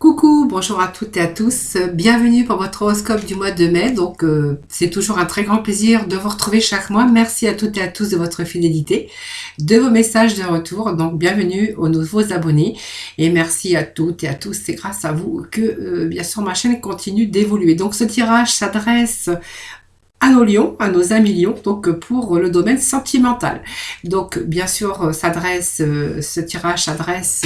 Coucou, bonjour à toutes et à tous, bienvenue pour votre horoscope du mois de mai. Donc c'est toujours un très grand plaisir de vous retrouver chaque mois. Merci à toutes et à tous de votre fidélité, de vos messages de retour. Donc bienvenue aux nouveaux abonnés et merci à toutes et à tous. C'est grâce à vous que bien sûr ma chaîne continue d'évoluer. Donc ce tirage s'adresse à nos lions, à nos amis lions, donc pour le domaine sentimental. Donc bien sûr ce tirage s'adresse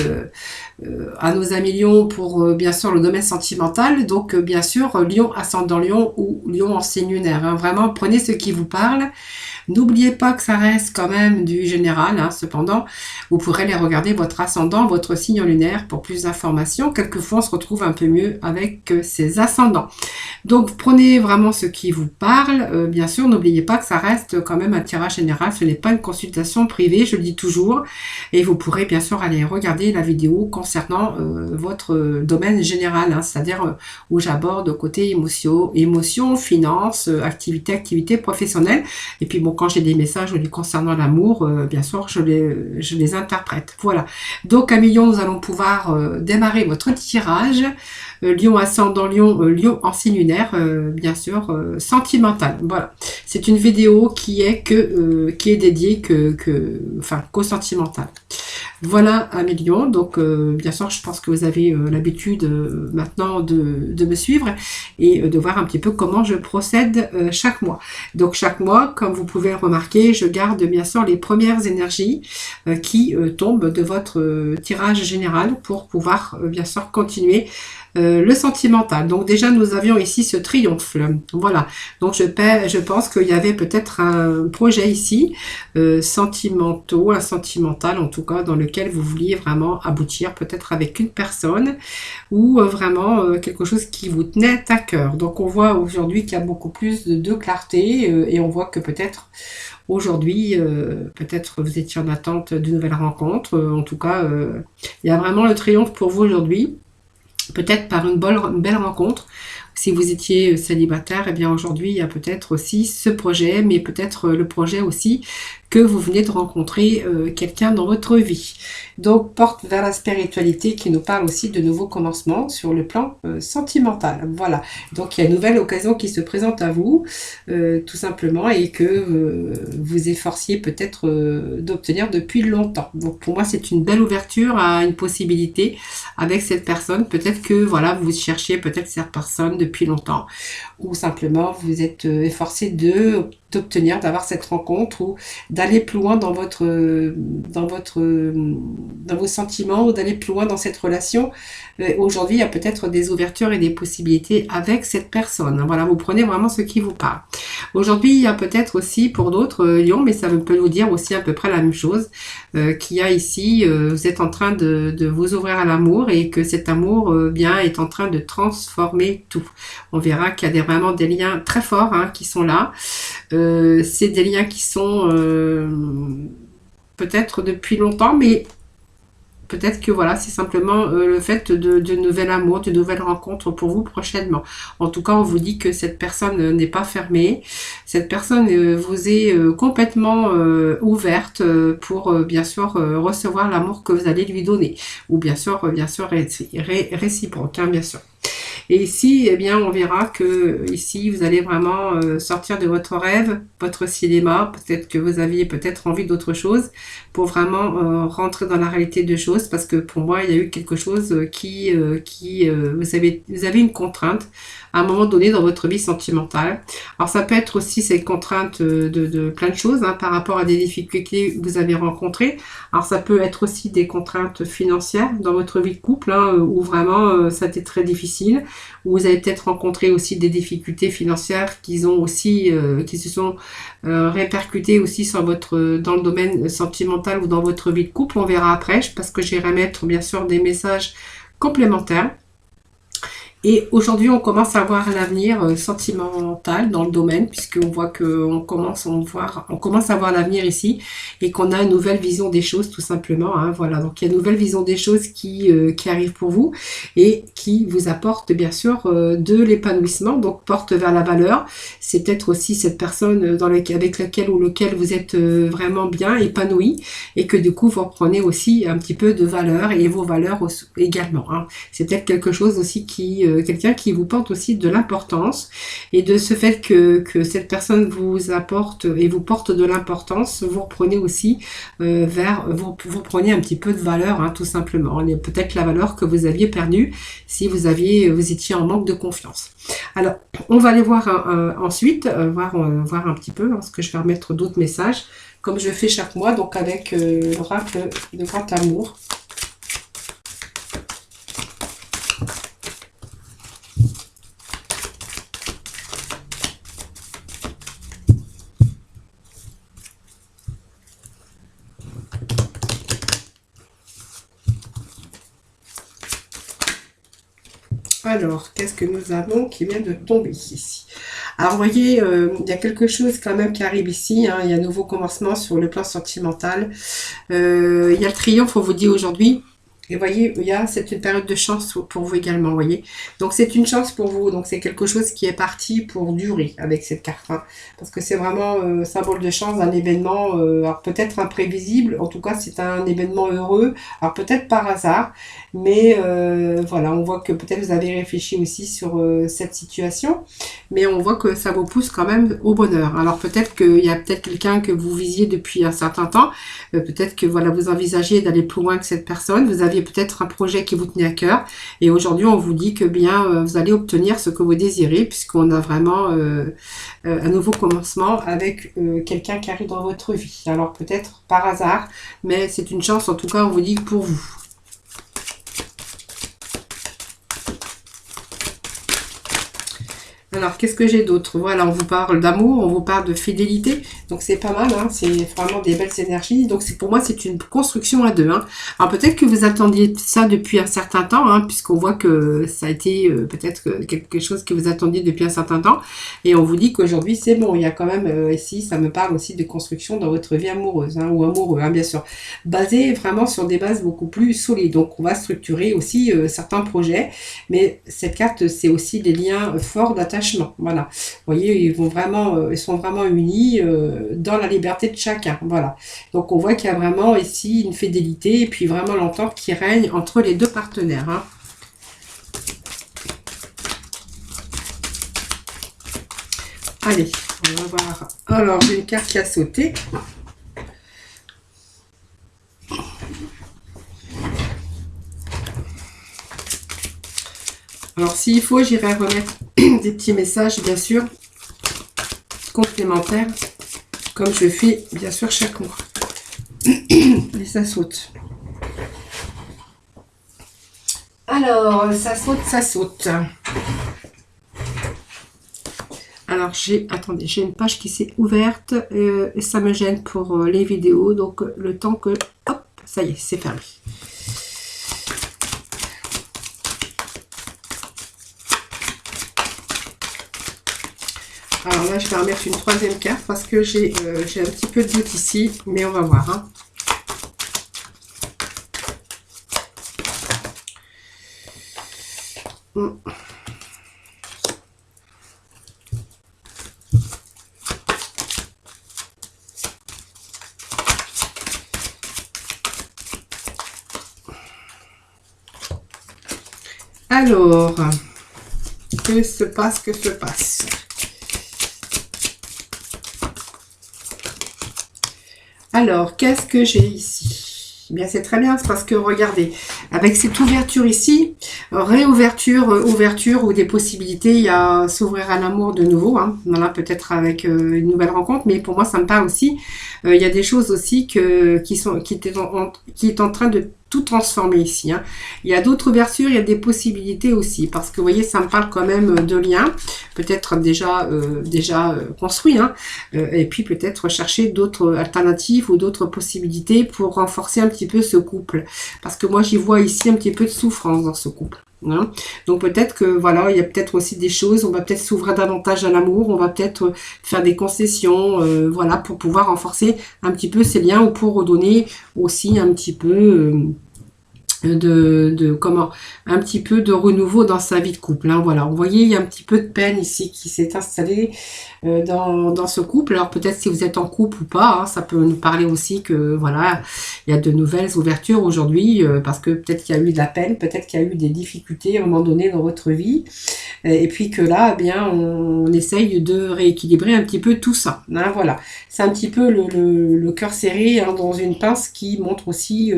à nos amis lions pour bien sûr le domaine sentimental. Donc bien sûr lion ascendant lion ou lion en signe lunaire, hein. Vraiment prenez ce qui vous parle. N'oubliez pas que ça reste quand même du général, hein. Cependant, vous pourrez aller regarder votre ascendant, votre signe lunaire pour plus d'informations. Quelquefois, on se retrouve un peu mieux avec ces ascendants. Donc, prenez vraiment ce qui vous parle. Bien sûr, n'oubliez pas que ça reste quand même un tirage général. Ce n'est pas une consultation privée, je le dis toujours. Et vous pourrez bien sûr aller regarder la vidéo concernant votre domaine général, hein, c'est-à-dire où j'aborde côté émotion, finance, activité professionnelle. Et puis bon, quand j'ai des messages concernant l'amour, bien sûr, je les interprète. Voilà. Donc, à million, nous allons pouvoir démarrer votre tirage. Lion ascendant Lion, Lion en signe lunaire, bien sûr, sentimental. Voilà. C'est une vidéo qui est dédiée qu'au sentimental. Voilà à mes lions. Donc, bien sûr, je pense que vous avez l'habitude maintenant de me suivre et de voir un petit peu comment je procède chaque mois. Donc, chaque mois, comme vous pouvez le remarquer, je garde bien sûr les premières énergies qui tombent de votre tirage général pour pouvoir bien sûr continuer le sentimental. Donc déjà nous avions ici ce triomphe. Voilà. Donc je pense qu'il y avait peut-être un projet ici un sentimental en tout cas, dans lequel vous vouliez vraiment aboutir peut-être avec une personne ou vraiment quelque chose qui vous tenait à cœur. Donc on voit aujourd'hui qu'il y a beaucoup plus de clarté et on voit que peut-être aujourd'hui, peut-être vous étiez en attente d'une nouvelle rencontre. En tout cas, il y a vraiment le triomphe pour vous aujourd'hui. Peut-être par une belle rencontre. Si vous étiez célibataire, eh bien aujourd'hui, il y a peut-être aussi ce projet, mais peut-être le projet aussi que vous venez de rencontrer quelqu'un dans votre vie. Donc, porte vers la spiritualité qui nous parle aussi de nouveaux commencements sur le plan sentimental. Voilà. Donc, il y a une nouvelle occasion qui se présente à vous, tout simplement, et que vous efforciez peut-être d'obtenir depuis longtemps. Donc, pour moi, c'est une belle ouverture à une possibilité avec cette personne. Peut-être que, voilà, vous cherchiez peut-être cette personne depuis longtemps, ou simplement vous êtes efforcé d'obtenir, d'avoir cette rencontre ou d'aller plus loin dans vos sentiments ou d'aller plus loin dans cette relation. Aujourd'hui, il y a peut-être des ouvertures et des possibilités avec cette personne. Voilà, vous prenez vraiment ce qui vous parle. Aujourd'hui, il y a peut-être aussi pour d'autres lions, mais ça peut vous dire aussi à peu près la même chose, qu'il y a ici, vous êtes en train de vous ouvrir à l'amour et que cet amour bien est en train de transformer tout. On verra qu'il y a vraiment des liens très forts qui sont là. C'est des liens qui sont peut-être depuis longtemps, mais peut-être que voilà, c'est simplement le fait de nouvel amour, de nouvelles rencontres pour vous prochainement. En tout cas, on vous dit que cette personne n'est pas fermée. Cette personne vous est complètement ouverte pour bien sûr recevoir l'amour que vous allez lui donner. Ou bien sûr réciproque, bien sûr. Et ici, eh bien, on verra que ici, vous allez vraiment sortir de votre rêve, votre cinéma. Peut-être que vous aviez peut-être envie d'autre chose pour vraiment rentrer dans la réalité de choses. Parce que pour moi, il y a eu quelque chose vous avez une contrainte à un moment donné dans votre vie sentimentale. Alors, ça peut être aussi cette contrainte de plein de choses par rapport à des difficultés que vous avez rencontrées. Alors, ça peut être aussi des contraintes financières dans votre vie de couple, où vraiment ça a été très difficile, où vous avez peut-être rencontré aussi des difficultés financières qui se sont répercutées aussi dans le domaine sentimental ou dans votre vie de couple. On verra après, parce que j'irai mettre bien sûr des messages complémentaires. Et aujourd'hui, on commence à voir l'avenir sentimental dans le domaine, puisqu'on voit qu'on commence, on commence à voir l'avenir ici, et qu'on a une nouvelle vision des choses, tout simplement. Hein, voilà, donc il y a une nouvelle vision des choses qui arrive pour vous, et qui vous apporte, bien sûr, de l'épanouissement, donc porte vers la valeur. C'est peut-être aussi cette personne avec laquelle ou lequel vous êtes vraiment bien épanoui, et que du coup, vous reprenez aussi un petit peu de valeur, et vos valeurs également. Hein. C'est peut-être quelque chose aussi quelqu'un qui vous porte aussi de l'importance, et de ce fait que cette personne vous apporte et vous porte de l'importance, vous reprenez aussi vous prenez un petit peu de valeur, hein, tout simplement. Peut-être la valeur que vous aviez perdue si vous étiez en manque de confiance. Alors, on va aller voir ensuite, voir un petit peu, parce que je vais remettre d'autres messages, comme je fais chaque mois, donc avec l'oracle de Grand Amour. Alors, qu'est-ce que nous avons qui vient de tomber ici? Alors, vous voyez, il y a quelque chose quand même qui arrive ici. Hein, il y a un nouveau commencement sur le plan sentimental. Il y a le triomphe, on vous dit aujourd'hui. Et vous voyez, c'est une période de chance pour vous également, vous voyez. Donc, c'est une chance pour vous. Donc, c'est quelque chose qui est parti pour durer avec cette carte. Hein, parce que c'est vraiment symbole de chance d'un événement, alors peut-être imprévisible. En tout cas, c'est un événement heureux. Alors, peut-être par hasard. Mais voilà, on voit que peut-être vous avez réfléchi aussi sur cette situation. Mais on voit que ça vous pousse quand même au bonheur. Alors, peut-être qu'il y a peut-être quelqu'un que vous visiez depuis un certain temps. Peut-être que voilà, vous envisagez d'aller plus loin que cette personne. Vous avez peut-être un projet qui vous tenait à cœur, et aujourd'hui on vous dit que bien vous allez obtenir ce que vous désirez, puisqu'on a vraiment un nouveau commencement avec quelqu'un qui arrive dans votre vie. Alors peut-être par hasard, mais c'est une chance, en tout cas on vous dit pour vous. Alors, qu'est-ce que j'ai d'autre? Voilà, on vous parle d'amour, on vous parle de fidélité. Donc, c'est pas mal, hein, c'est vraiment des belles énergies. Donc, pour moi, c'est une construction à deux. Hein. Alors, peut-être que vous attendiez ça depuis un certain temps, hein, puisqu'on voit que ça a été peut-être quelque chose que vous attendiez depuis un certain temps. Et on vous dit qu'aujourd'hui, c'est bon. Il y a quand même, ici, ça me parle aussi de construction dans votre vie amoureuse, hein, ou amoureux, hein, bien sûr. Basé vraiment sur des bases beaucoup plus solides. Donc, on va structurer aussi certains projets. Mais cette carte, c'est aussi des liens forts d'attachement. Voilà, vous voyez, ils sont vraiment unis dans la liberté de chacun. Voilà, donc on voit qu'il y a vraiment ici une fidélité et puis vraiment l'entente qui règne entre les deux partenaires. Hein. Allez, on va voir. Alors, j'ai une carte qui a sauté. Alors, s'il faut, j'irai remettre des petits messages, bien sûr, complémentaires, comme je fais, bien sûr, chaque mois. Et ça saute. Alors, ça saute, ça saute. Alors, attendez, j'ai une page qui s'est ouverte et ça me gêne pour les vidéos. Donc, le temps que... Hop, ça y est, c'est fermé. Alors là, je vais remettre une troisième carte parce que j'ai un petit peu de doute ici, mais on va voir. Hein. Alors, que se passe, que se passe? Alors, qu'est-ce que j'ai ici? Eh bien, c'est très bien, c'est parce que, regardez, avec cette ouverture ici, réouverture, ouverture ou des possibilités, il y a s'ouvrir à l'amour de nouveau, hein, voilà, peut-être avec une nouvelle rencontre, mais pour moi, ça me parle aussi. Il y a des choses aussi qui est en train de tout transformer ici. Hein. Il y a d'autres ouvertures, il y a des possibilités aussi, parce que vous voyez, ça me parle quand même de liens, peut-être déjà construits, hein, et puis peut-être chercher d'autres alternatives ou d'autres possibilités pour renforcer un petit peu ce couple. Parce que moi, j'y vois ici un petit peu de souffrance dans ce couple. hein. Donc peut-être que voilà, il y a peut-être aussi des choses, on va peut-être s'ouvrir davantage à l'amour, on va peut-être faire des concessions, voilà, pour pouvoir renforcer un petit peu ces liens ou pour redonner aussi un petit peu comment un petit peu de renouveau dans sa vie de couple, hein, voilà. Vous voyez, il y a un petit peu de peine ici qui s'est installée dans ce couple. Alors peut-être si vous êtes en couple ou pas, hein, ça peut nous parler aussi que voilà, il y a de nouvelles ouvertures aujourd'hui, parce que peut-être qu'il y a eu de la peine, peut-être qu'il y a eu des difficultés à un moment donné dans votre vie, et puis que là, eh bien, on essaye de rééquilibrer un petit peu tout ça, hein, voilà. C'est un petit peu le cœur serré, hein, dans une pince qui montre aussi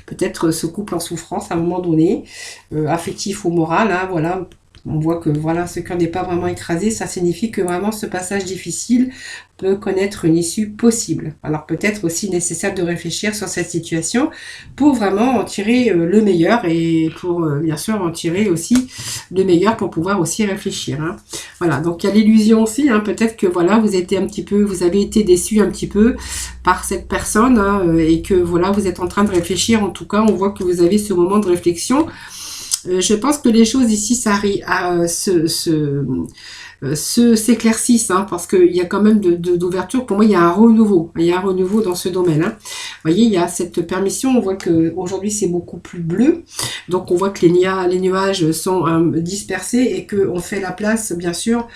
peut-être ce couple en souffrance à un moment donné, affectif ou moral, hein, voilà. On voit que voilà, ce cœur n'est pas vraiment écrasé, ça signifie que vraiment ce passage difficile peut connaître une issue possible. Alors peut-être aussi nécessaire de réfléchir sur cette situation pour vraiment en tirer le meilleur et pour bien sûr en tirer aussi le meilleur pour pouvoir aussi réfléchir, hein. Voilà, donc il y a l'illusion aussi, hein, peut-être que voilà, vous avez été déçu un petit peu par cette personne, hein, et que voilà, vous êtes en train de réfléchir. En tout cas, on voit que vous avez ce moment de réflexion. Je pense que les choses ici s'éclaircissent, hein, parce qu'il y a quand même d'ouverture. Pour moi, il y a un renouveau. Il y a un renouveau dans ce domaine, hein. Vous voyez, il y a cette permission. On voit qu'aujourd'hui, c'est beaucoup plus bleu. Donc, on voit que les nuages sont dispersés et qu'on fait la place, bien sûr,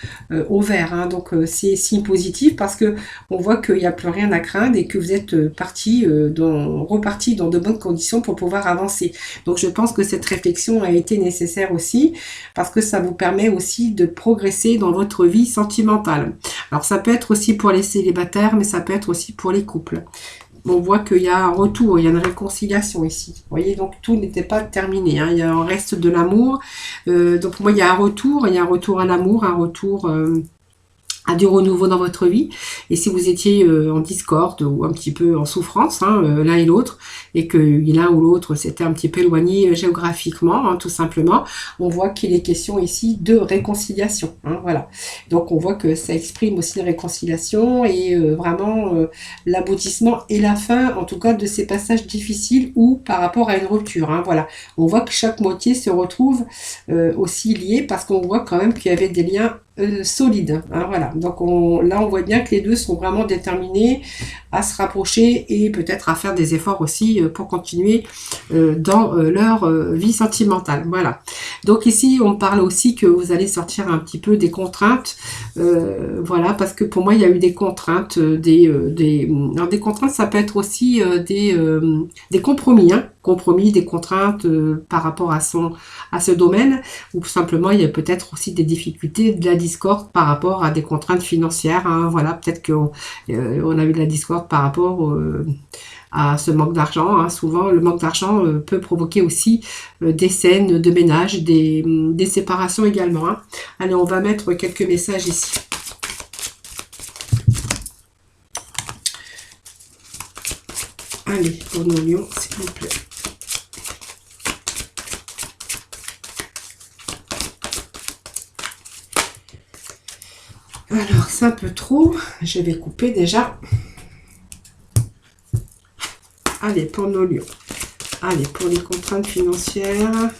au vert, hein. Donc, c'est signe positif parce que on voit qu'il n'y a plus rien à craindre et que vous êtes reparti dans de bonnes conditions pour pouvoir avancer. Donc, je pense que cette réflexion a été nécessaire aussi parce que ça vous permet aussi de progresser dans votre vie sentimentale. Alors ça peut être aussi pour les célibataires, mais ça peut être aussi pour les couples. On voit qu'il y a un retour, il y a une réconciliation ici. Vous voyez, donc tout n'était pas terminé, hein. Il y a un reste de l'amour. Donc pour moi, il y a un retour à l'amour, un retour à du renouveau dans votre vie. Et si vous étiez en discorde ou un petit peu en souffrance, hein, l'un et l'autre, et que l'un ou l'autre s'était un petit peu éloigné géographiquement, hein, tout simplement, on voit qu'il est question ici de réconciliation, hein, voilà. Donc on voit que ça exprime aussi une réconciliation et vraiment l'aboutissement et la fin, en tout cas, de ces passages difficiles ou par rapport à une rupture, hein, voilà. On voit que chaque moitié se retrouve aussi liée parce qu'on voit quand même qu'il y avait des liens solides, hein, voilà. Donc là on voit bien que les deux sont vraiment déterminés à se rapprocher et peut-être à faire des efforts aussi pour continuer dans leur vie sentimentale, voilà. Donc ici on parle aussi que vous allez sortir un petit peu des contraintes, voilà, parce que pour moi il y a eu des contraintes, alors des contraintes, ça peut être aussi des compromis, hein, des contraintes par rapport à ce domaine, ou simplement il y a peut-être aussi des difficultés, de la discorde par rapport à des contraintes financières, hein, voilà, peut-être qu'on a eu de la discorde par rapport à ce manque d'argent, hein. Souvent le manque d'argent peut provoquer aussi des scènes de ménage, des séparations également, hein. Allez, on va mettre quelques messages ici. Allez, pour nos lions, s'il vous plaît. Alors, c'est un peu trop. Je vais couper déjà. Allez, pour nos lions. Allez, pour les contraintes financières.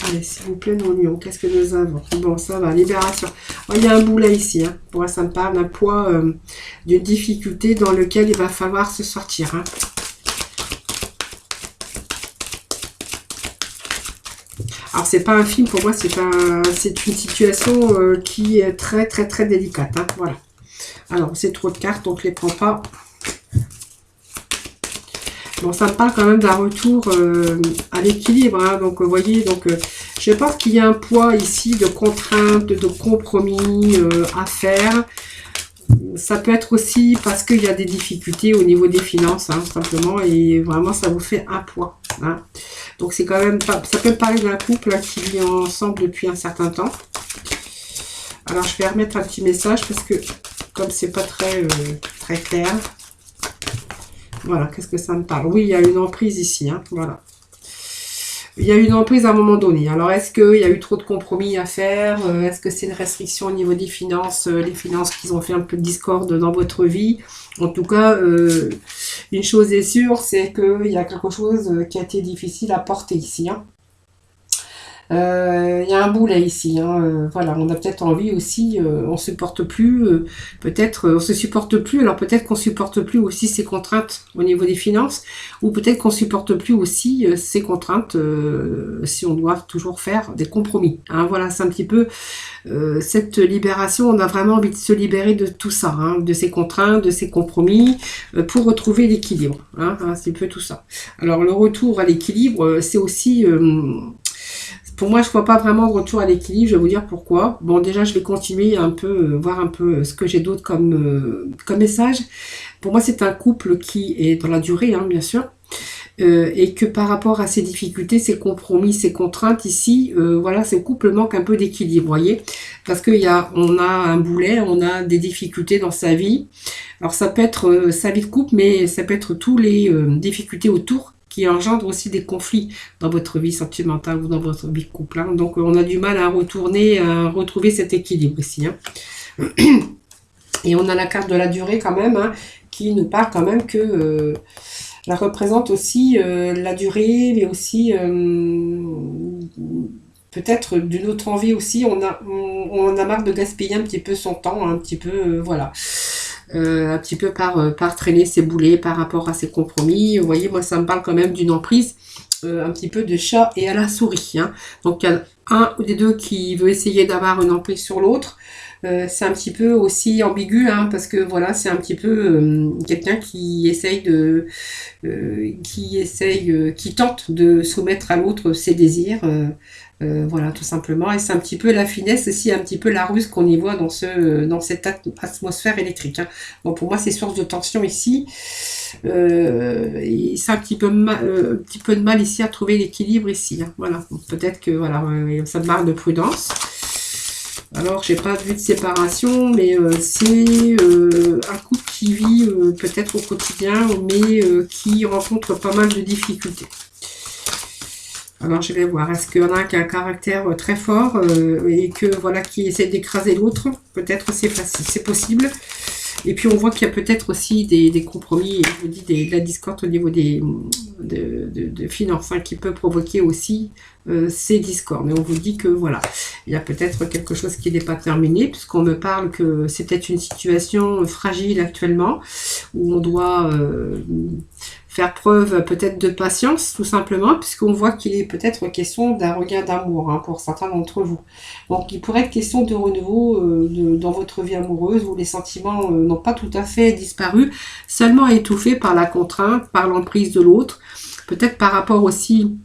Allez, s'il vous plaît, nos lions. Qu'est-ce que nous avons? Bon, ça va. Libération. Oh, il y a un boulet ici, hein. Pour moi, ça me parle d'un poids, d'une difficulté dans lequel il va falloir se sortir, hein. Alors, c'est pas un film, pour moi, c'est une situation qui est très, très, très délicate, hein. Voilà. Alors, c'est trop de cartes, donc je les prends pas. Bon, ça me parle quand même d'un retour à l'équilibre, hein. Donc, vous voyez, donc, je pense qu'il y a un poids ici de contraintes, de compromis à faire. Ça peut être aussi parce qu'il y a des difficultés au niveau des finances, hein, simplement, et vraiment, ça vous fait un poids, hein. Donc, c'est quand même pas, ça peut me parler d'un couple là, qui vit ensemble depuis un certain temps. Alors, je vais remettre un petit message parce que, comme c'est pas très, très clair. Voilà, qu'est-ce que ça me parle? Oui, il y a une emprise ici, hein, voilà. il y a eu une emprise à un moment donné. Alors, est-ce qu'il y a eu trop de compromis à faire? Est-ce que c'est une restriction au niveau des finances, les finances qui ont fait un peu de discorde dans votre vie? En tout cas, une chose est sûre, c'est qu'il y a quelque chose qui a été difficile à porter ici, hein. Il y a un boulet ici, hein, voilà, on a peut-être envie aussi, on supporte plus, peut-être on se supporte plus, alors peut-être qu'on supporte plus aussi ces contraintes au niveau des finances, ou peut-être qu'on supporte plus aussi ces contraintes si on doit toujours faire des compromis, hein, voilà, c'est un petit peu cette libération, on a vraiment envie de se libérer de tout ça, hein, de ces contraintes, de ces compromis, pour retrouver l'équilibre, hein, c'est un peu tout ça. Alors le retour à l'équilibre, c'est aussi... pour moi, je ne vois pas vraiment de retour à l'équilibre. Je vais vous dire pourquoi. Bon, déjà, je vais continuer un peu, voir un peu ce que j'ai d'autre comme message. Pour moi, c'est un couple qui est dans la durée, hein, bien sûr. Et que par rapport à ces difficultés, ces compromis, ces contraintes ici, voilà, ce couple manque un peu d'équilibre, vous voyez, parce on a un boulet, on a des difficultés dans sa vie. Alors ça peut être sa vie de couple, mais ça peut être tous les difficultés autour qui engendrent aussi des conflits dans votre vie sentimentale ou dans votre vie de couple, hein. Donc on a du mal à retrouver cet équilibre ici, hein. Et on a la carte de la durée quand même, hein, qui nous parle quand même que elle représente aussi la durée, mais aussi peut-être d'une autre envie aussi. On a marre de gaspiller un petit peu son temps, un petit peu, voilà. Un petit peu par traîner ses boulets par rapport à ses compromis. Vous voyez, moi, ça me parle quand même d'une emprise, un petit peu de chat et à la souris, hein. Donc, il y a un des deux qui veut essayer d'avoir une emprise sur l'autre. C'est un petit peu aussi ambigu, hein, parce que voilà, c'est un petit peu quelqu'un qui essaye qui tente de soumettre à l'autre ses désirs, voilà, tout simplement. Et c'est un petit peu la finesse aussi, un petit peu la ruse qu'on y voit dans cette atmosphère électrique, hein. Bon, pour moi, c'est source de tension ici. Et c'est un petit peu de mal ici à trouver l'équilibre ici, hein. Voilà, peut-être que voilà, ça me marque de prudence. Alors, j'ai pas vu de séparation, mais c'est un couple qui vit peut-être au quotidien, mais qui rencontre pas mal de difficultés. Alors, je vais voir. Est-ce qu'il y en a un qui a un caractère très fort et que voilà, qui essaie d'écraser l'autre? Peut-être c'est facile, c'est possible. Et puis, on voit qu'il y a peut-être aussi des compromis, je vous dis, de la discorde au niveau de finances, hein, qui peut provoquer aussi ces discordes. Mais on vous dit que voilà, il y a peut-être quelque chose qui n'est pas terminé, puisqu'on me parle que c'est peut-être une situation fragile actuellement, où on doit faire preuve peut-être de patience, tout simplement, puisqu'on voit qu'il est peut-être question d'un regain d'amour, hein, pour certains d'entre vous. Donc il pourrait être question de renouveau dans votre vie amoureuse, où les sentiments n'ont pas tout à fait disparu, seulement étouffés par la contrainte, par l'emprise de l'autre, peut-être par rapport aussi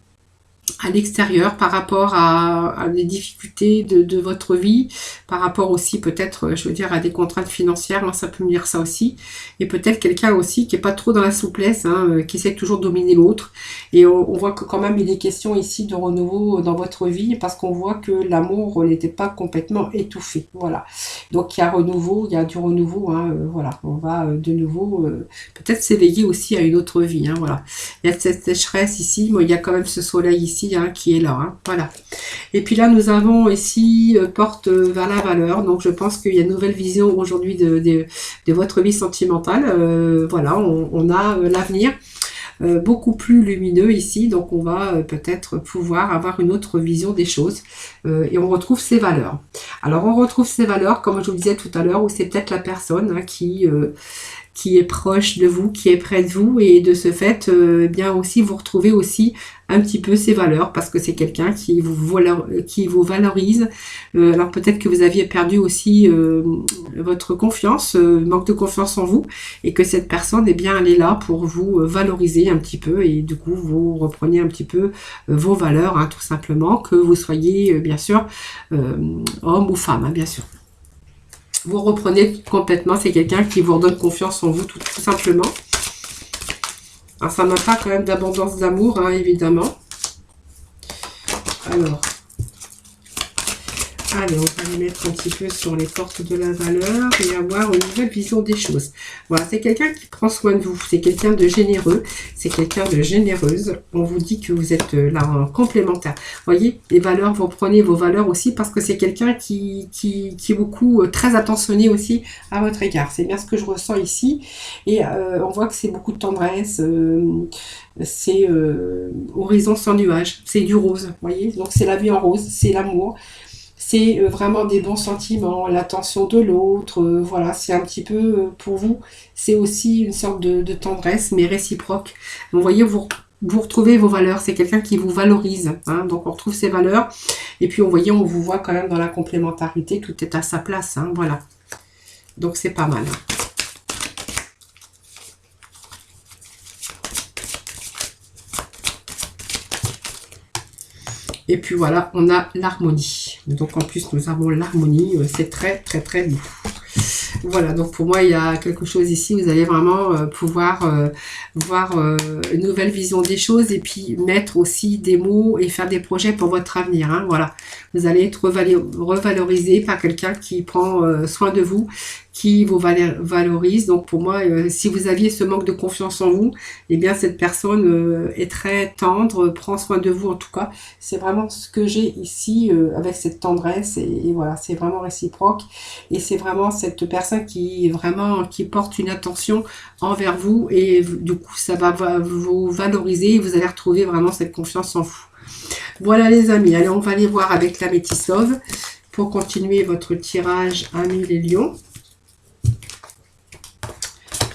à l'extérieur, par rapport à des difficultés de votre vie, par rapport aussi peut-être, je veux dire, à des contraintes financières, moi ça peut me dire ça aussi, et peut-être quelqu'un aussi qui est pas trop dans la souplesse, hein, qui essaie toujours de dominer l'autre, et on voit que quand même il est question ici de renouveau dans votre vie, parce qu'on voit que l'amour n'était pas complètement étouffé, voilà. Donc il y a du renouveau, hein, voilà, on va de nouveau peut-être s'éveiller aussi à une autre vie, hein, voilà. Il y a cette sécheresse ici, mais il y a quand même ce soleil ici, hein, qui est là, hein, voilà. Et puis là, nous avons ici porte vers la valeur. Donc, je pense qu'il y a une nouvelle vision aujourd'hui de votre vie sentimentale. Voilà, on a l'avenir beaucoup plus lumineux ici. Donc, on va peut-être pouvoir avoir une autre vision des choses. Et on retrouve ses valeurs. Alors, on retrouve ses valeurs, comme je vous disais tout à l'heure, où c'est peut-être la personne, hein, qui est proche de vous, qui est près de vous, et de ce fait, bien aussi vous retrouvez aussi un petit peu ses valeurs, parce que c'est quelqu'un qui vous valorise. Alors peut-être que vous aviez perdu aussi votre confiance, manque de confiance en vous, et que cette personne, eh bien, elle est là pour vous valoriser un petit peu, et du coup vous reprenez un petit peu vos valeurs, hein, tout simplement, que vous soyez bien sûr homme ou femme, hein, bien sûr. Vous reprenez complètement, c'est quelqu'un qui vous redonne confiance en vous, tout simplement. Alors, ça m'a pas quand même d'abondance d'amour, hein, évidemment. Alors, Allez, on va les mettre un petit peu sur les portes de la valeur et avoir une nouvelle vision des choses. Voilà, c'est quelqu'un qui prend soin de vous, c'est quelqu'un de généreux, c'est quelqu'un de généreuse. On vous dit que vous êtes là en complémentaire. Voyez, les valeurs, vous prenez vos valeurs aussi parce que c'est quelqu'un qui est beaucoup, très attentionné aussi à votre égard. C'est bien ce que je ressens ici. Et on voit que c'est beaucoup de tendresse, c'est horizon sans nuage, c'est du rose, voyez. Donc c'est la vie en rose, c'est l'amour. C'est vraiment des bons sentiments, l'attention de l'autre, voilà, c'est un petit peu pour vous, c'est aussi une sorte de tendresse, mais réciproque. Vous voyez, vous retrouvez vos valeurs, c'est quelqu'un qui vous valorise, hein, donc on retrouve ses valeurs, et puis on vous voit quand même dans la complémentarité, tout est à sa place, hein, voilà. Donc c'est pas mal. Et puis voilà, on a l'harmonie. Donc en plus, nous avons l'harmonie. C'est très, très, très beau. Voilà, donc pour moi, il y a quelque chose ici. Vous allez vraiment pouvoir voir une nouvelle vision des choses et puis mettre aussi des mots et faire des projets pour votre avenir. Hein, voilà, vous allez être revalorisé par quelqu'un qui prend soin de vous, qui vous valorise. Donc pour moi, si vous aviez ce manque de confiance en vous, eh bien cette personne est très tendre, prend soin de vous en tout cas. C'est vraiment ce que j'ai ici avec cette tendresse et voilà, c'est vraiment réciproque. Et c'est vraiment cette personne qui porte une attention envers vous et du coup ça va vous valoriser et vous allez retrouver vraiment cette confiance en vous. Voilà les amis, allez on va aller voir avec la Métissove pour continuer votre tirage Amis les lions.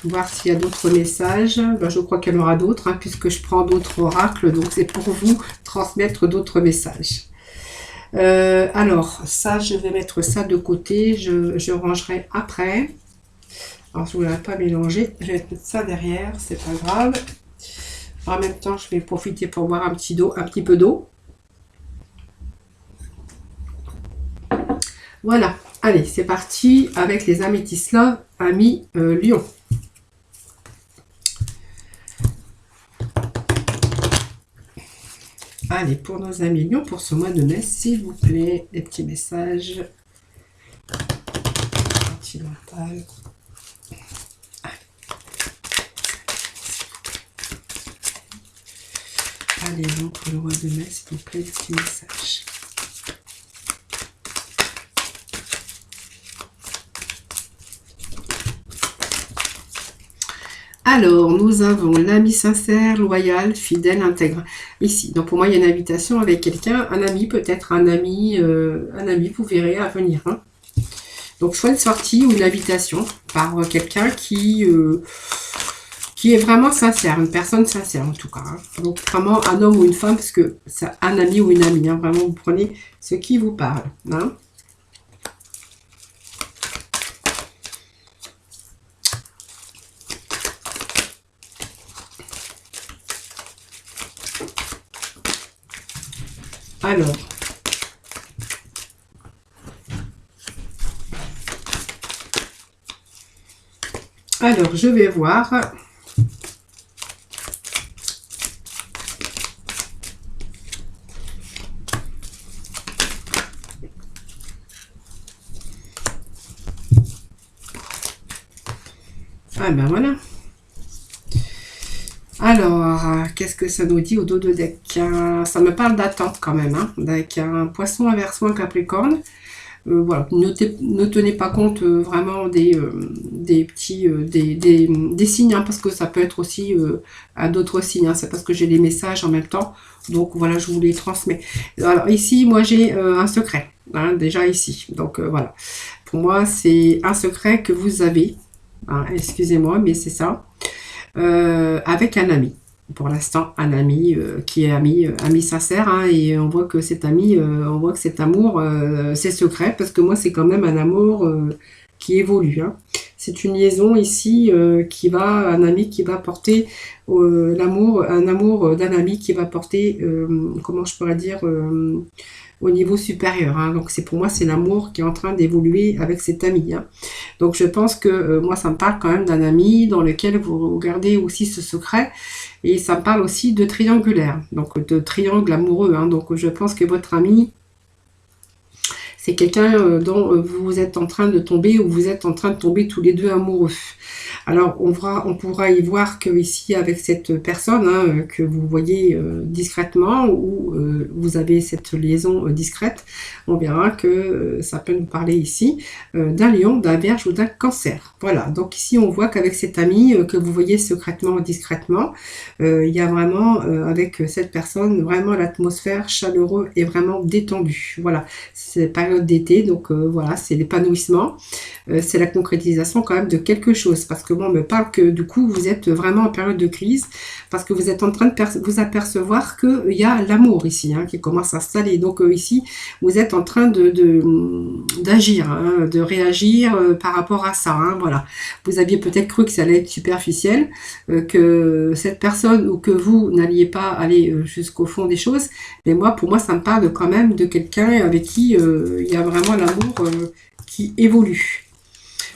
Voir s'il y a d'autres messages. Ben, je crois qu'il y en aura d'autres, hein, puisque je prends d'autres oracles, donc c'est pour vous transmettre d'autres messages. Alors, ça, je vais mettre ça de côté, je rangerai après. Alors, je ne voudrais pas mélanger, je vais mettre ça derrière, c'est pas grave. En même temps, je vais profiter pour boire un petit peu d'eau. Voilà, allez, c'est parti avec les Améthystes Love, Amis Lion. Allez, pour nos amis Lions, pour ce mois de mai, s'il vous plaît, des petits messages. Sentimental. Allez, Lions, pour le mois de mai, s'il vous plaît, des petits messages. Alors, nous avons l'ami sincère, loyal, fidèle, intègre. Ici, donc pour moi, il y a une invitation avec quelqu'un, un ami, peut-être un ami, vous verrez, à venir. Hein. Donc, soit une sortie ou une invitation par quelqu'un qui est vraiment sincère, une personne sincère en tout cas. Hein. Donc, vraiment un homme ou une femme, parce que c'est un ami ou une amie. Hein. Vraiment, vous prenez ce qui vous parle. Hein. Alors, je vais voir. Ah ben voilà. Alors, qu'est-ce que ça nous dit au dos de deck? Ça me parle d'attente quand même, hein, avec un poisson, un verseau, un capricorne. Voilà, ne tenez pas compte vraiment des petits des signes, hein, parce que ça peut être aussi à d'autres signes. Hein, c'est parce que j'ai les messages en même temps. Donc voilà, je vous les transmets. Alors ici, moi j'ai un secret, hein, déjà ici. Donc voilà, pour moi c'est un secret que vous avez. Hein, excusez-moi, mais c'est ça. Avec un ami. Pour l'instant, un ami qui est ami sincère, hein, et on voit que cet ami, on voit que cet amour, c'est secret, parce que moi, c'est quand même un amour qui évolue. Hein. C'est une liaison ici un ami qui va porter un amour d'un ami qui va porter, comment je pourrais dire, au niveau supérieur. Hein. Donc pour moi, c'est l'amour qui est en train d'évoluer avec cet ami. Hein. Donc je pense que moi, ça me parle quand même d'un ami dans lequel vous gardez aussi ce secret. Et ça me parle aussi de triangulaire, donc de triangle amoureux. Hein. Donc je pense que votre ami, C'est quelqu'un dont vous êtes en train de tomber ou vous êtes en train de tomber tous les deux amoureux. Alors, on pourra y voir que ici, avec cette personne que vous voyez discrètement ou vous avez cette liaison discrète, on verra que ça peut nous parler ici d'un lion, d'un vierge ou d'un cancer. Voilà, donc ici, on voit qu'avec cet ami que vous voyez secrètement ou discrètement, il y a vraiment, avec cette personne, vraiment l'atmosphère chaleureuse et vraiment détendue. Voilà, c'est période d'été, donc voilà, c'est l'épanouissement. C'est la concrétisation quand même de quelque chose, parce que moi on me parle que du coup vous êtes vraiment en période de crise, parce que vous êtes en train de vous apercevoir qu'il y a l'amour ici qui commence à s'installer. Donc ici vous êtes en train d'agir, de réagir par rapport à ça. Voilà, vous aviez peut-être cru que ça allait être superficiel, que cette personne ou que vous n'alliez pas aller jusqu'au fond des choses, mais pour moi ça me parle quand même de quelqu'un avec qui il y a vraiment l'amour qui évolue.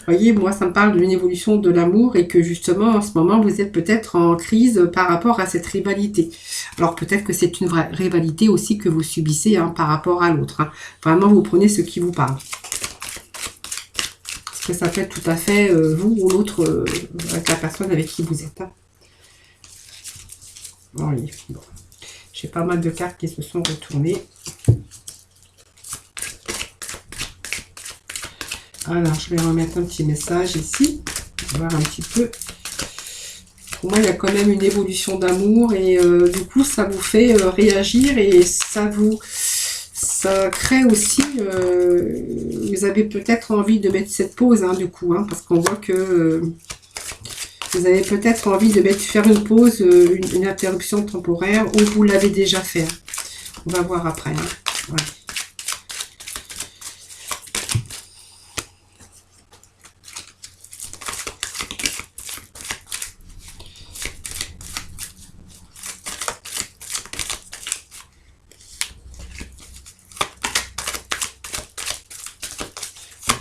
Vous voyez, moi, ça me parle d'une évolution de l'amour et que justement, en ce moment, vous êtes peut-être en crise par rapport à cette rivalité. Alors, peut-être que c'est une vraie rivalité aussi que vous subissez par rapport à l'autre. Vraiment, vous prenez ce qui vous parle. Parce que ça peut être tout à fait vous ou l'autre avec la personne avec qui vous êtes. Oui, bon. J'ai pas mal de cartes qui se sont retournées. Alors, je vais remettre un petit message ici, voir un petit peu. Pour moi, il y a quand même une évolution d'amour et du coup, ça vous fait réagir et ça crée aussi, vous avez peut-être envie de mettre cette pause, du coup, parce qu'on voit que vous avez peut-être envie de faire une pause, une interruption temporaire, ou vous l'avez déjà fait. On va voir après. Ouais.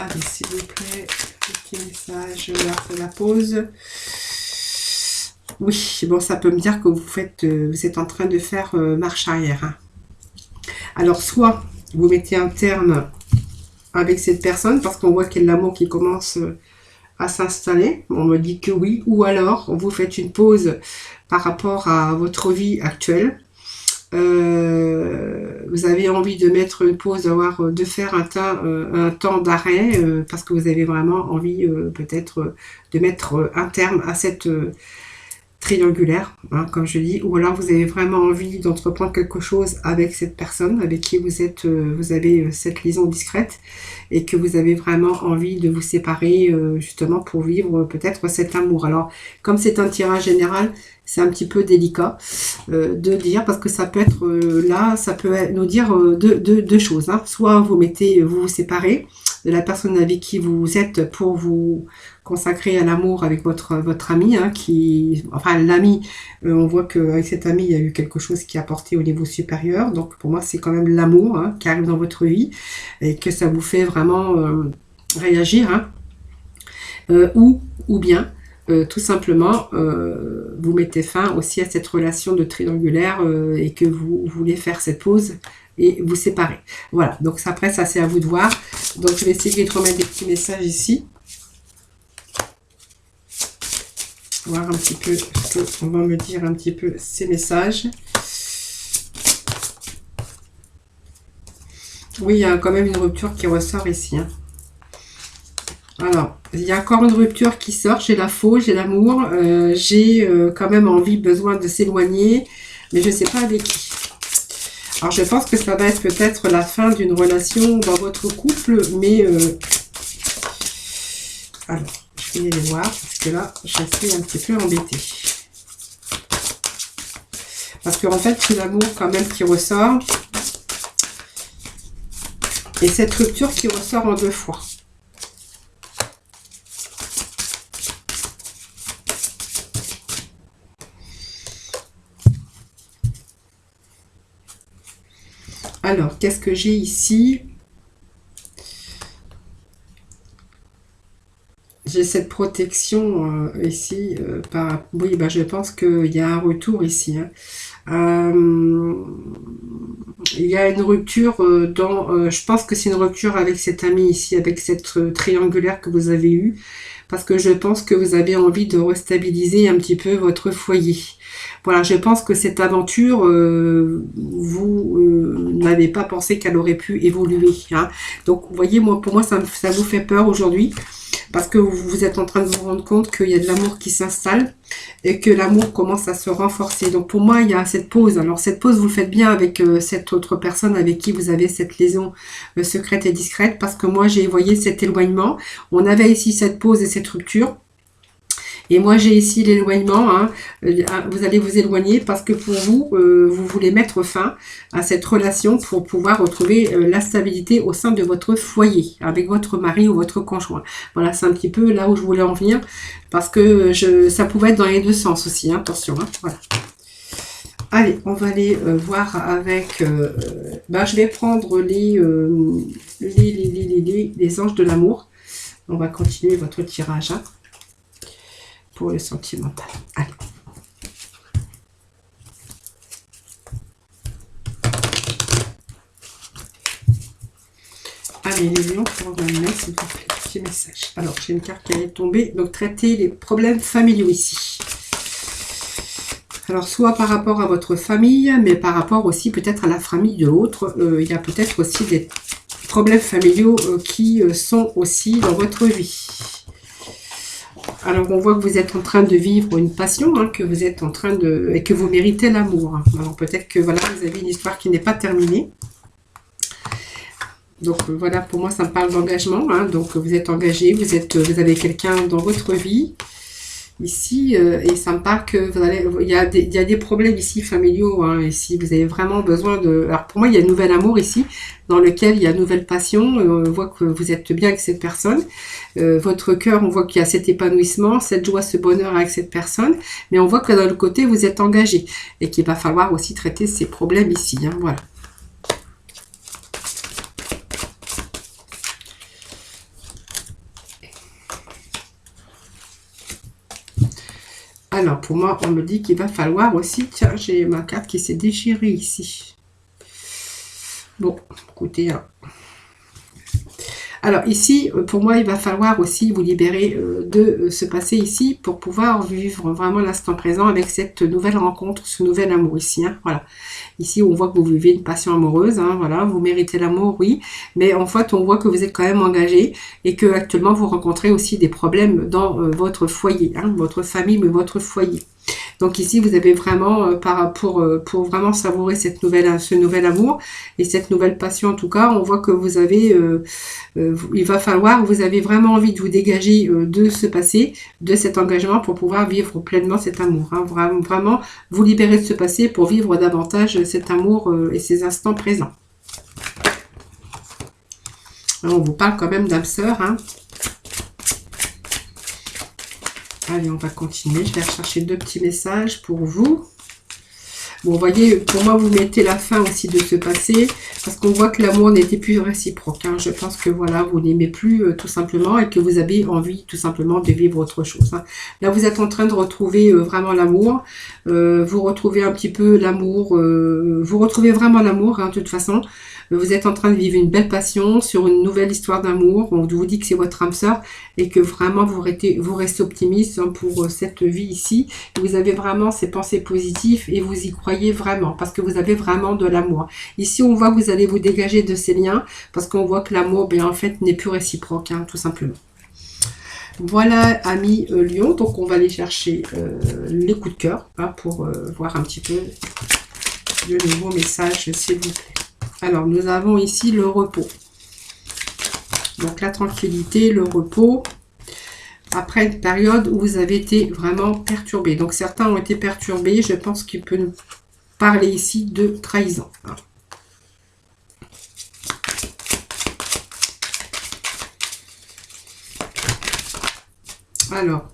Allez, s'il vous plaît, petit message après la pause. Oui, bon, ça peut me dire que vous êtes en train de faire marche arrière. Alors, soit vous mettez un terme avec cette personne, parce qu'on voit qu'il y a de l'amour qui commence à s'installer. On me dit que oui, ou alors vous faites une pause par rapport à votre vie actuelle. Vous avez envie de mettre une pause, de faire un temps d'arrêt parce que vous avez vraiment envie peut-être de mettre un terme à cette triangulaire, comme je dis, ou alors vous avez vraiment envie d'entreprendre quelque chose avec cette personne avec qui vous avez cette liaison discrète et que vous avez vraiment envie de vous séparer justement pour vivre peut-être cet amour. Alors, comme c'est un tirage général, c'est un petit peu délicat de dire, parce que ça peut être là, ça peut nous dire deux choses. Soit vous vous séparez de la personne avec qui vous êtes pour vous consacrer à l'amour avec votre ami, enfin l'ami, on voit qu'avec cet ami, il y a eu quelque chose qui a porté au niveau supérieur. Donc pour moi, c'est quand même l'amour qui arrive dans votre vie et que ça vous fait vraiment réagir. Ou bien tout simplement, vous mettez fin aussi à cette relation de triangulaire et que vous voulez faire cette pause et vous séparer. Voilà, donc après, ça c'est à vous de voir. Donc je vais essayer de remettre des petits messages ici. Voir un petit peu ce qu'on va me dire un petit peu ces messages. Oui, il y a quand même une rupture qui ressort ici. Alors, il y a encore une rupture qui sort, j'ai la faux, j'ai l'amour, j'ai quand même besoin de s'éloigner, mais je ne sais pas avec qui. Alors, je pense que ça va être peut-être la fin d'une relation dans votre couple, mais... alors, je vais aller voir, parce que là, je suis un petit peu embêtée. Parce qu'en fait, c'est l'amour quand même qui ressort. Et cette rupture qui ressort en 2 fois. Alors, qu'est-ce que j'ai ici? J'ai cette protection ici. Oui, je pense qu'il y a un retour ici. il y a une rupture je pense que c'est une rupture avec cet ami ici, avec cette triangulaire que vous avez eue, parce que je pense que vous avez envie de restabiliser un petit peu votre foyer. Voilà, je pense que cette aventure, vous n'avez pas pensé qu'elle aurait pu évoluer. Hein. Donc, vous voyez, moi, pour moi, ça vous fait peur aujourd'hui, parce que vous êtes en train de vous rendre compte qu'il y a de l'amour qui s'installe et que l'amour commence à se renforcer. Donc pour moi, il y a cette pause. Alors cette pause, vous le faites bien avec cette autre personne avec qui vous avez cette liaison secrète et discrète, parce que moi, j'ai voyé cet éloignement. On avait ici cette pause et cette rupture. Et moi, j'ai ici l'éloignement. Hein. Vous allez vous éloigner parce que pour vous, vous voulez mettre fin à cette relation pour pouvoir retrouver la stabilité au sein de votre foyer, avec votre mari ou votre conjoint. Voilà, c'est un petit peu là où je voulais en venir, parce que ça pouvait être dans les deux sens aussi. Hein, attention, hein, voilà. Allez, on va aller voir avec... je vais prendre les anges de l'amour. On va continuer votre tirage. Hein. Pour le sentimental. Allez. Allez, les lions, pour me mettre, s'il vous plaît, petit message. Alors, j'ai une carte qui est tombée. Donc, traiter les problèmes familiaux ici. Alors, soit par rapport à votre famille, mais par rapport aussi peut-être à la famille de l'autre. Il y a peut-être aussi des problèmes familiaux qui sont aussi dans votre vie. Alors, on voit que vous êtes en train de vivre une passion, hein, que vous êtes en train de... et que vous méritez l'amour. Hein. Alors, peut-être que, voilà, vous avez une histoire qui n'est pas terminée. Donc, voilà, pour moi, ça me parle d'engagement. Hein. Donc, vous êtes engagé, vous avez quelqu'un dans votre vie, ici, et ça me parle que vous allez... Il y a des problèmes ici familiaux, hein, ici, vous avez vraiment besoin de... Alors, pour moi, il y a un nouvel amour ici, dans lequel il y a une nouvelle passion. On voit que vous êtes bien avec cette personne. Votre cœur, on voit qu'il y a cet épanouissement, cette joie, ce bonheur avec cette personne. Mais on voit que dans le côté, vous êtes engagé et qu'il va falloir aussi traiter ces problèmes ici. Hein, voilà. Alors, pour moi, on me dit qu'il va falloir aussi... Tiens, j'ai ma carte qui s'est déchirée ici. Bon, écoutez... Hein. Alors ici, pour moi, il va falloir aussi vous libérer de ce passé ici pour pouvoir vivre vraiment l'instant présent avec cette nouvelle rencontre, ce nouvel amour ici. Hein, voilà. Ici, on voit que vous vivez une passion amoureuse. Hein, voilà, vous méritez l'amour, oui. Mais en fait, on voit que vous êtes quand même engagé et que actuellement vous rencontrez aussi des problèmes dans votre foyer, hein, votre famille, mais votre foyer. Donc ici, vous avez vraiment, pour vraiment savourer ce nouvel amour et cette nouvelle passion en tout cas, on voit que vous avez, il va falloir, vous avez vraiment envie de vous dégager de ce passé, de cet engagement pour pouvoir vivre pleinement cet amour. Hein, vraiment vous libérer de ce passé pour vivre davantage cet amour et ces instants présents. Alors, on vous parle quand même d'âme sœur, hein. Allez, on va continuer. Je vais rechercher deux petits messages pour vous. Bon, vous voyez, pour moi, vous mettez la fin aussi de ce passé, parce qu'on voit que l'amour n'était plus réciproque. Hein. Je pense que, voilà, vous n'aimez plus tout simplement et que vous avez envie tout simplement de vivre autre chose. Hein. Là, vous êtes en train de retrouver vraiment l'amour. Vous retrouvez un petit peu l'amour. Vous retrouvez vraiment l'amour, hein, de toute façon. Vous êtes en train de vivre une belle passion sur une nouvelle histoire d'amour. On vous dit que c'est votre âme sœur et que vraiment vous restez optimiste, hein, pour cette vie ici. Vous avez vraiment ces pensées positives et vous y croyez vraiment parce que vous avez vraiment de l'amour. Ici, on voit que vous allez vous dégager de ces liens parce qu'on voit que l'amour, bien en fait, n'est plus réciproque, hein, tout simplement. Voilà, amis Lion. Donc, on va aller chercher les coups de cœur, hein, pour voir un petit peu de nouveaux messages, s'il vous plaît. Alors, nous avons ici le repos. Donc, la tranquillité, le repos. Après une période où vous avez été vraiment perturbé. Donc, certains ont été perturbés. Je pense qu'il peut nous parler ici de trahison. Alors,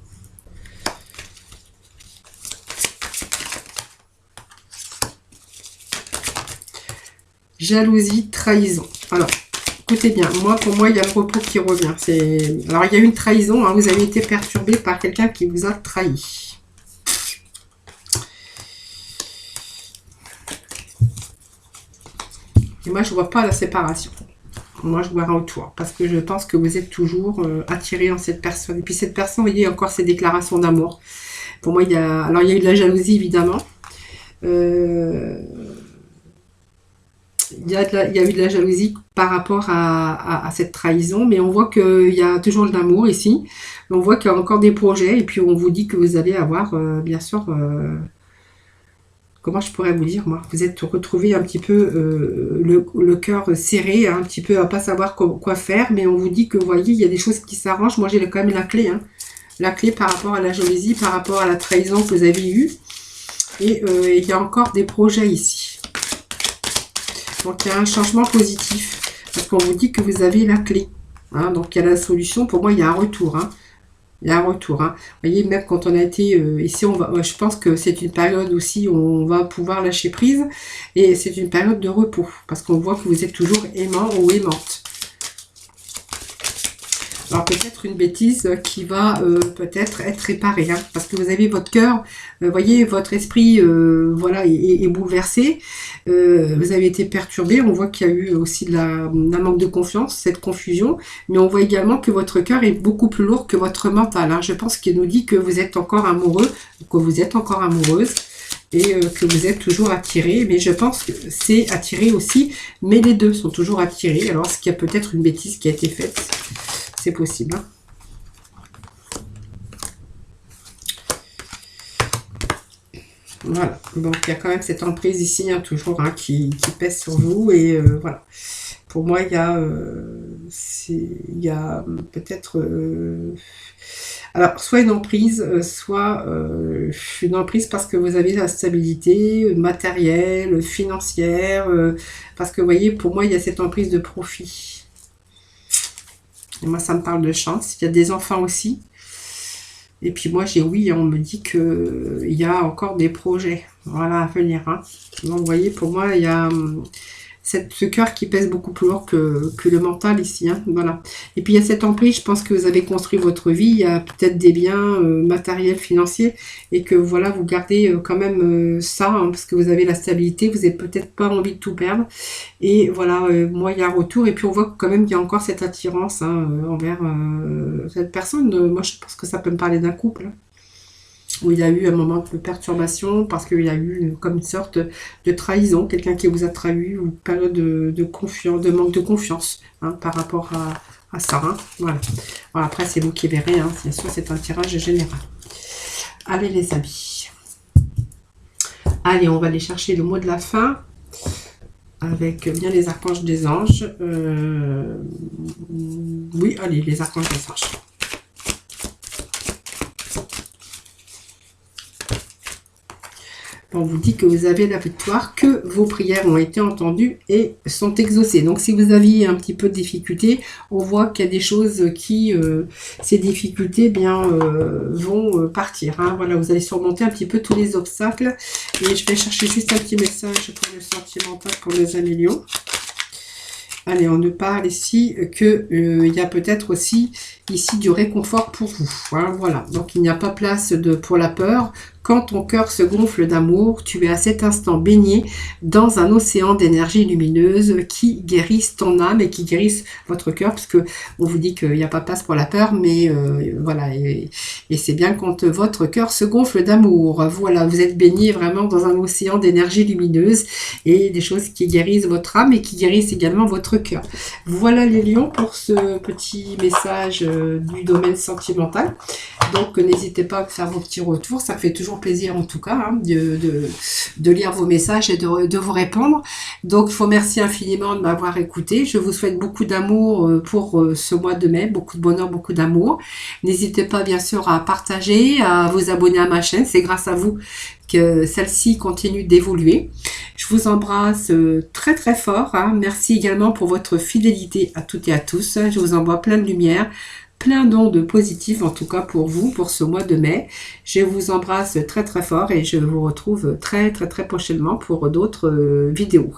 jalousie, trahison. Alors, écoutez bien, pour moi, il y a le repos qui revient. Alors, il y a une trahison, hein, vous avez été perturbé par quelqu'un qui vous a trahi. Et moi, je vois pas la séparation. Moi, je vois un retour. Parce que je pense que vous êtes toujours attiré en cette personne. Et puis cette personne, vous voyez, encore ces déclarations d'amour. Pour moi, il y a... Alors, il y a eu de la jalousie, évidemment. Il y a eu de la jalousie par rapport à cette trahison, mais on voit qu'il y a toujours de l'amour ici. On voit qu'il y a encore des projets, et puis on vous dit que vous allez avoir, bien sûr, comment je pourrais vous dire, moi, vous êtes retrouvé un petit peu le cœur serré, hein, un petit peu à pas savoir quoi faire, mais on vous dit que, vous voyez, il y a des choses qui s'arrangent. Moi, j'ai quand même la clé, hein, la clé par rapport à la jalousie, par rapport à la trahison que vous avez eue, et il y a encore des projets ici. Donc, il y a un changement positif. Parce qu'on vous dit que vous avez la clé. Hein, donc, il y a la solution. Pour moi, il y a un retour. Hein. Il y a un retour. Hein. Vous voyez, même quand on a été ici, je pense que c'est une période aussi où on va pouvoir lâcher prise. Et c'est une période de repos. Parce qu'on voit que vous êtes toujours aimant ou aimante. Alors peut-être une bêtise qui va peut-être être réparée, hein, parce que vous avez votre cœur, voyez, votre esprit voilà, est bouleversé, vous avez été perturbé, on voit qu'il y a eu aussi un manque de confiance, cette confusion, mais on voit également que votre cœur est beaucoup plus lourd que votre mental. Hein. Je pense qu'il nous dit que vous êtes encore amoureux, que vous êtes encore amoureuse, et que vous êtes toujours attiré, mais je pense que c'est attiré aussi, mais les deux sont toujours attirés. Alors, est-ce qu'il y a peut-être une bêtise qui a été faite? C'est possible. Hein. Voilà, donc il y a quand même cette emprise ici, hein, toujours, hein, qui pèse sur vous, et voilà. Pour moi, il y a peut-être... alors, soit une emprise, soit une emprise parce que vous avez la stabilité matérielle, financière, parce que, vous voyez, pour moi, il y a cette emprise de profit. Et moi, ça me parle de chance. Il y a des enfants aussi. Et puis moi, oui, on me dit qu'il y a encore des projets, voilà, à venir. Hein. Donc, vous voyez, pour moi, il y a ce cœur qui pèse beaucoup plus lourd que le mental ici. Hein, voilà. Et puis, il y a cette emprise, je pense que vous avez construit votre vie. Il y a peut-être des biens matériels, financiers. Et que, voilà, vous gardez quand même ça, hein, parce que vous avez la stabilité. Vous n'avez peut-être pas envie de tout perdre. Et voilà, moi, il y a un retour. Et puis, on voit quand même qu'il y a encore cette attirance, hein, envers cette personne. Moi, je pense que ça peut me parler d'un couple. Hein, où il y a eu un moment de perturbation, parce qu'il y a eu comme une sorte de trahison, quelqu'un qui vous a trahi, ou une période de manque de confiance, hein, par rapport à ça. Hein, voilà. Voilà, après, c'est vous qui verrez. Hein, bien sûr, c'est un tirage général. Allez, les amis. Allez, on va aller chercher le mot de la fin. Avec bien les archanges des anges. Oui, allez, les archanges des anges. On vous dit que vous avez la victoire, que vos prières ont été entendues et sont exaucées. Donc, si vous aviez un petit peu de difficulté, on voit qu'il y a des choses qui, ces difficultés, vont partir. Hein. Voilà, vous allez surmonter un petit peu tous les obstacles. Et je vais chercher juste un petit message pour le sentimental pour les amélions. Allez, on nous parle ici que il y a peut-être aussi ici du réconfort pour vous. Hein, voilà, donc il n'y a pas place pour la peur. Quand ton cœur se gonfle d'amour, tu es à cet instant baigné dans un océan d'énergie lumineuse qui guérissent ton âme et qui guérissent votre cœur, parce que on vous dit qu'il n'y a pas de place pour la peur, mais voilà, et c'est bien quand votre cœur se gonfle d'amour. Voilà, vous êtes baigné vraiment dans un océan d'énergie lumineuse et des choses qui guérissent votre âme et qui guérissent également votre cœur. Voilà les lions pour ce petit message du domaine sentimental. Donc n'hésitez pas à faire vos petits retours, ça fait toujours plaisir en tout cas, hein, de lire vos messages et de vous répondre. Donc je vous remercie infiniment de m'avoir écouté. Je vous souhaite beaucoup d'amour pour ce mois de mai, beaucoup de bonheur, beaucoup d'amour. N'hésitez pas bien sûr à partager, à vous abonner à ma chaîne, c'est grâce à vous que celle-ci continue d'évoluer. Je vous embrasse très très fort. Hein. Merci également pour votre fidélité à toutes et à tous. Je vous envoie plein de lumière, plein d'ondes positives en tout cas pour vous, pour ce mois de mai. Je vous embrasse très très fort et je vous retrouve très très très prochainement pour d'autres vidéos.